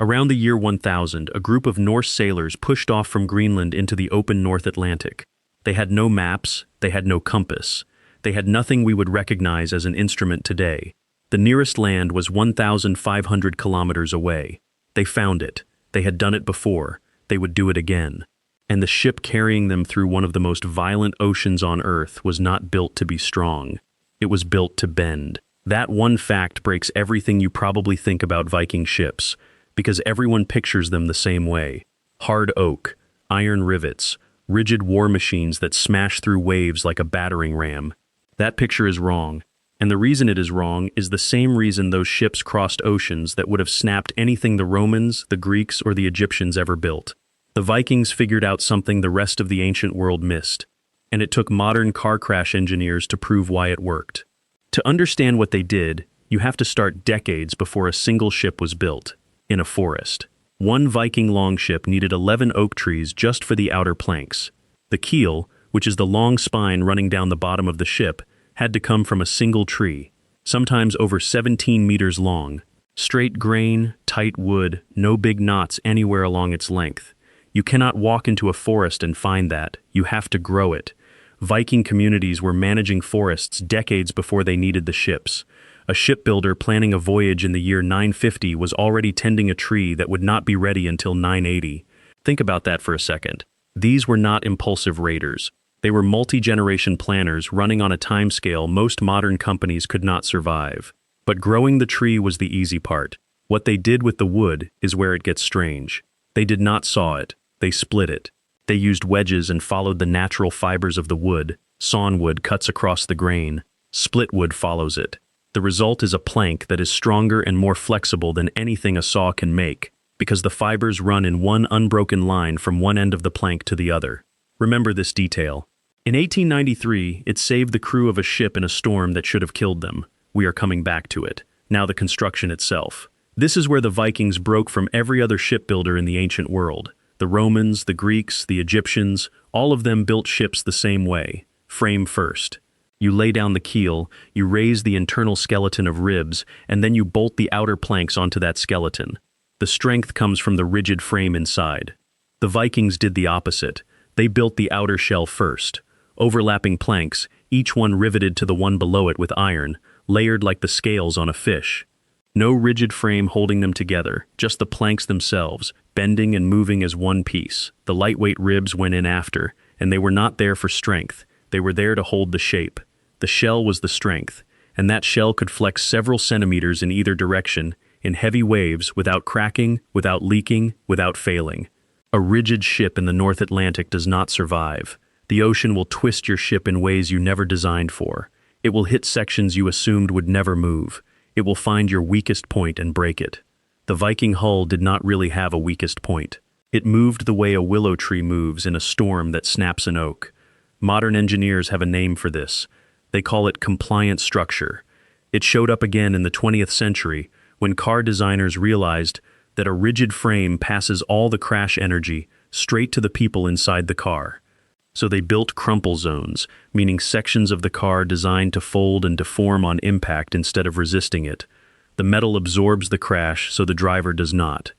Around the year 1000, a group of Norse sailors pushed off from Greenland into the open North Atlantic. They had no maps, they had no compass. They had nothing we would recognize as an instrument today. The nearest land was 1,500 kilometers away. They found it. They had done it before. They would do it again. And the ship carrying them through one of the most violent oceans on Earth was not built to be strong. It was built to bend. That one fact breaks everything you probably think about Viking ships, because everyone pictures them the same way. Hard oak, iron rivets, rigid war machines that smash through waves like a battering ram. That picture is wrong, and the reason it is wrong is the same reason those ships crossed oceans that would have snapped anything the Romans, the Greeks, or the Egyptians ever built. The Vikings figured out something the rest of the ancient world missed, and it took modern car crash engineers to prove why it worked. To understand what they did, you have to start decades before a single ship was built, in a forest. One Viking longship needed 11 oak trees just for the outer planks. The keel, which is the long spine running down the bottom of the ship, had to come from a single tree, sometimes over 17 meters long. Straight grain, tight wood, no big knots anywhere along its length. You cannot walk into a forest and find that. You have to grow it. Viking communities were managing forests decades before they needed the ships. A shipbuilder planning a voyage in the year 950 was already tending a tree that would not be ready until 980. Think about that for a second. These were not impulsive raiders. They were multi-generation planners running on a timescale most modern companies could not survive. But growing the tree was the easy part. What they did with the wood is where it gets strange. They did not saw it. They split it. They used wedges and followed the natural fibers of the wood. Sawn wood cuts across the grain. Split wood follows it. The result is a plank that is stronger and more flexible than anything a saw can make, because the fibers run in one unbroken line from one end of the plank to the other. Remember this detail. In 1893, it saved the crew of a ship in a storm that should have killed them. We are coming back to it. Now the construction itself. This is where the Vikings broke from every other shipbuilder in the ancient world. The Romans, the Greeks, the Egyptians, all of them built ships the same way, frame first. You lay down the keel, you raise the internal skeleton of ribs, and then you bolt the outer planks onto that skeleton. The strength comes from the rigid frame inside. The Vikings did the opposite. They built the outer shell first. Overlapping planks, each one riveted to the one below it with iron, layered like the scales on a fish. No rigid frame holding them together, just the planks themselves, bending and moving as one piece. The lightweight ribs went in after, and they were not there for strength. They were there to hold the shape. The shell was the strength, and that shell could flex several centimeters in either direction, in heavy waves, without cracking, without leaking, without failing. A rigid ship in the North Atlantic does not survive. The ocean will twist your ship in ways you never designed for. It will hit sections you assumed would never move. It will find your weakest point and break it. The Viking hull did not really have a weakest point. It moved the way a willow tree moves in a storm that snaps an oak. Modern engineers have a name for this. They call it compliant structure. It showed up again in the 20th century when car designers realized that a rigid frame passes all the crash energy straight to the people inside the car. So they built crumple zones, meaning sections of the car designed to fold and deform on impact instead of resisting it. The metal absorbs the crash, so the driver does not.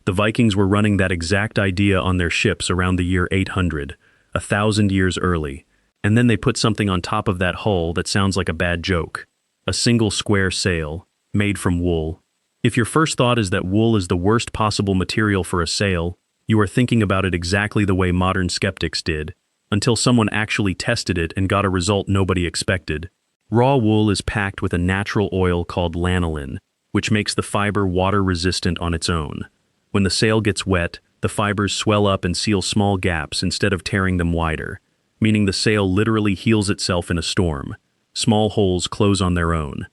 The Vikings were running that exact idea on their ships around the year 800, 1,000 years early. And then they put something on top of that hull that sounds like a bad joke. A single square sail, made from wool. If your first thought is that wool is the worst possible material for a sail, you are thinking about it exactly the way modern skeptics did, until someone actually tested it and got a result nobody expected. Raw wool is packed with a natural oil called lanolin, which makes the fiber water-resistant on its own. When the sail gets wet, the fibers swell up and seal small gaps instead of tearing them wider, meaning the sail literally heals itself in a storm. Small holes close on their own.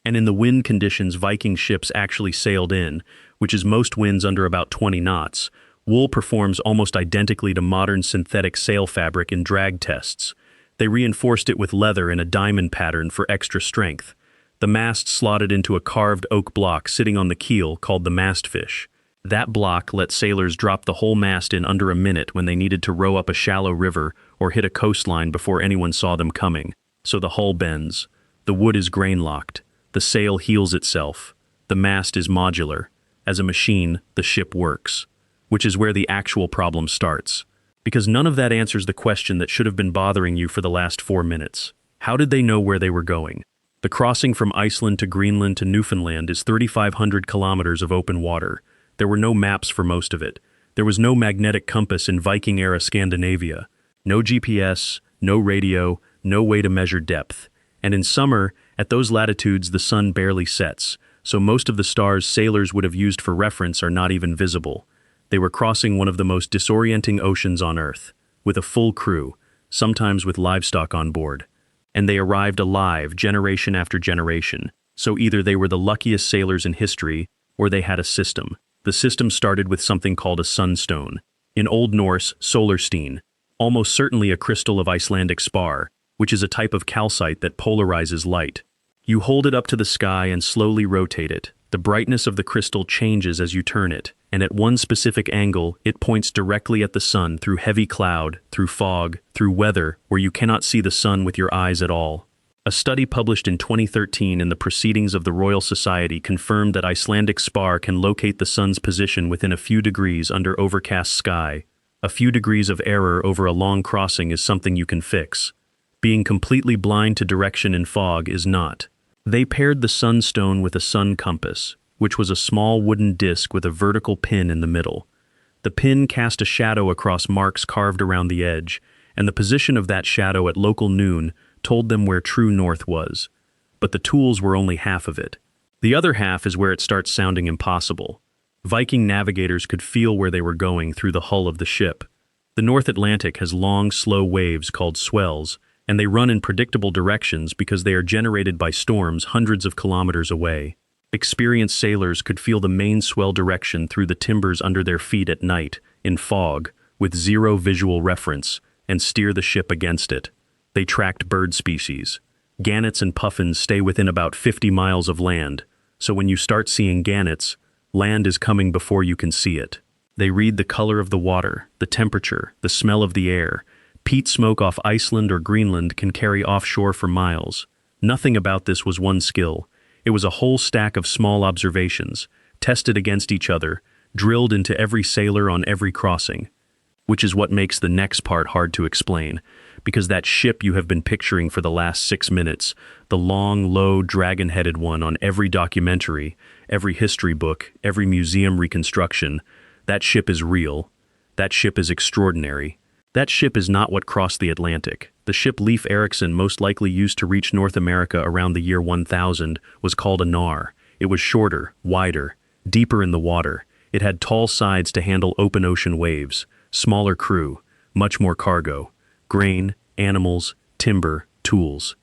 And in the wind conditions Viking ships actually sailed in, which is most winds under about 20 knots, wool performs almost identically to modern synthetic sail fabric in drag tests. They reinforced it with leather in a diamond pattern for extra strength. The mast slotted into a carved oak block sitting on the keel called the mastfish. That block let sailors drop the whole mast in under a minute when they needed to row up a shallow river or hit a coastline before anyone saw them coming. So the hull bends. The wood is grain-locked. The sail heals itself. The mast is modular. as a machine, the ship works, which is where the actual problem starts. Because none of that answers the question that should have been bothering you for the last 4 minutes. How did they know where they were going? The crossing from Iceland to Greenland to Newfoundland is 3,500 kilometers of open water. There were no maps for most of it. There was no magnetic compass in Viking-era Scandinavia. No GPS, no radio, no way to measure depth. And in summer, at those latitudes, the sun barely sets, so most of the stars sailors would have used for reference are not even visible. They were crossing one of the most disorienting oceans on Earth, with a full crew, sometimes with livestock on board. And they arrived alive generation after generation, so either they were the luckiest sailors in history, or they had a system. The system started with something called a sunstone. In Old Norse, solarstein, almost certainly a crystal of Icelandic spar, which is a type of calcite that polarizes light. You hold it up to the sky and slowly rotate it. The brightness of the crystal changes as you turn it, and at one specific angle, it points directly at the sun through heavy cloud, through fog, through weather, where you cannot see the sun with your eyes at all. A study published in 2013 in the Proceedings of the Royal Society confirmed that Icelandic spar can locate the sun's position within a few degrees under overcast sky. A few degrees of error over a long crossing is something you can fix. Being completely blind to direction in fog is not. They paired the sunstone with a sun compass, which was a small wooden disc with a vertical pin in the middle. The pin cast a shadow across marks carved around the edge, and the position of that shadow at local noon told them where true north was. But the tools were only half of it. The other half is where it starts sounding impossible. Viking navigators could feel where they were going through the hull of the ship. The North Atlantic has long, slow waves called swells, and they run in predictable directions because they are generated by storms hundreds of kilometers away. Experienced sailors could feel the main swell direction through the timbers under their feet at night, in fog, with zero visual reference, and steer the ship against it. They tracked bird species. Gannets and puffins stay within about 50 miles of land, so when you start seeing gannets, land is coming before you can see it. They read the color of the water, the temperature, the smell of the air. Peat smoke off Iceland or Greenland can carry offshore for miles. Nothing about this was one skill. It was a whole stack of small observations, tested against each other, drilled into every sailor on every crossing. Which is what makes the next part hard to explain, because that ship you have been picturing for the last 6 minutes, the long, low, dragon-headed one on every documentary, every history book, every museum reconstruction, that ship is real. That ship is extraordinary. That ship is not what crossed the Atlantic. The ship Leif Erikson most likely used to reach North America around the year 1000 was called a knarr. It was shorter, wider, deeper in the water. It had tall sides to handle open ocean waves, smaller crew, much more cargo, grain, animals, timber, tools.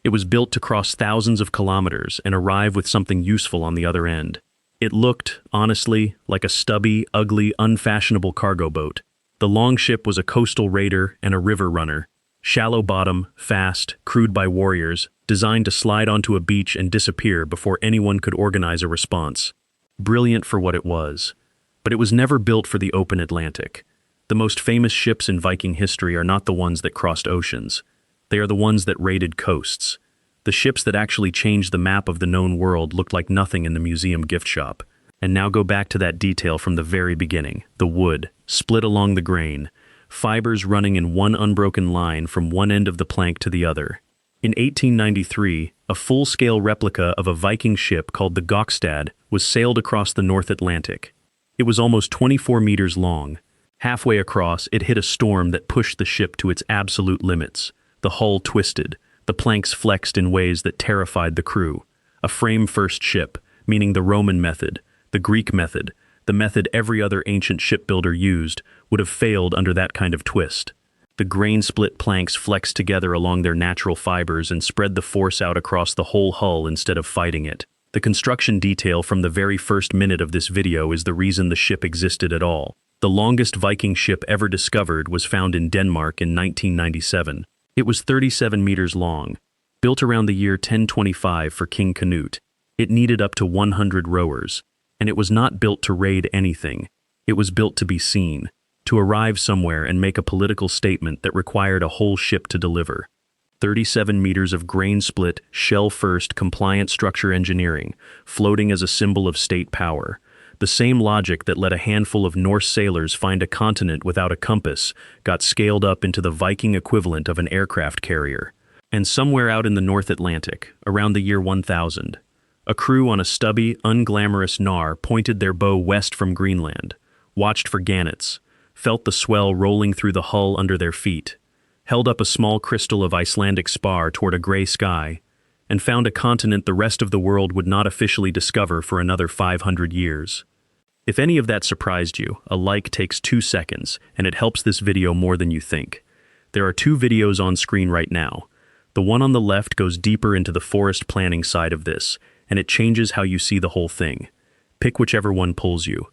It was built to cross thousands of kilometers and arrive with something useful on the other end. It looked, honestly, like a stubby, ugly, unfashionable cargo boat. The longship was a coastal raider and a river runner. Shallow bottom, fast, crewed by warriors, designed to slide onto a beach and disappear before anyone could organize a response. Brilliant for what it was. But it was never built for the open Atlantic. The most famous ships in Viking history are not the ones that crossed oceans. They are the ones that raided coasts. The ships that actually changed the map of the known world looked like nothing in the museum gift shop. And now go back to that detail from the very beginning. The wood, split along the grain, fibers running in one unbroken line from one end of the plank to the other. In 1893, a full-scale replica of a Viking ship called the Gokstad was sailed across the North Atlantic. It was almost 24 meters long. Halfway across, it hit a storm that pushed the ship to its absolute limits. The hull twisted, the planks flexed in ways that terrified the crew. A frame-first ship, meaning the Roman method, the Greek method, the method every other ancient shipbuilder used, would have failed under that kind of twist. The grain-split planks flexed together along their natural fibers and spread the force out across the whole hull instead of fighting it. The construction detail from the very first minute of this video is the reason the ship existed at all. The longest Viking ship ever discovered was found in Denmark in 1997. It was 37 meters long, built around the year 1025 for King Canute. It needed up to 100 rowers. And it was not built to raid anything. It was built to be seen, to arrive somewhere and make a political statement that required a whole ship to deliver. 37 meters of grain-split, shell-first, compliant structure engineering, floating as a symbol of state power. The same logic that let a handful of Norse sailors find a continent without a compass got scaled up into the Viking equivalent of an aircraft carrier. And somewhere out in the North Atlantic, around the year 1000, a crew on a stubby, unglamorous knarr pointed their bow west from Greenland, watched for gannets, felt the swell rolling through the hull under their feet, held up a small crystal of Icelandic spar toward a gray sky, and found a continent the rest of the world would not officially discover for another 500 years. If any of that surprised you, a like takes 2 seconds, and it helps this video more than you think. There are 2 videos on screen right now. The one on the left goes deeper into the forest planning side of this, and it changes how you see the whole thing. Pick whichever one pulls you.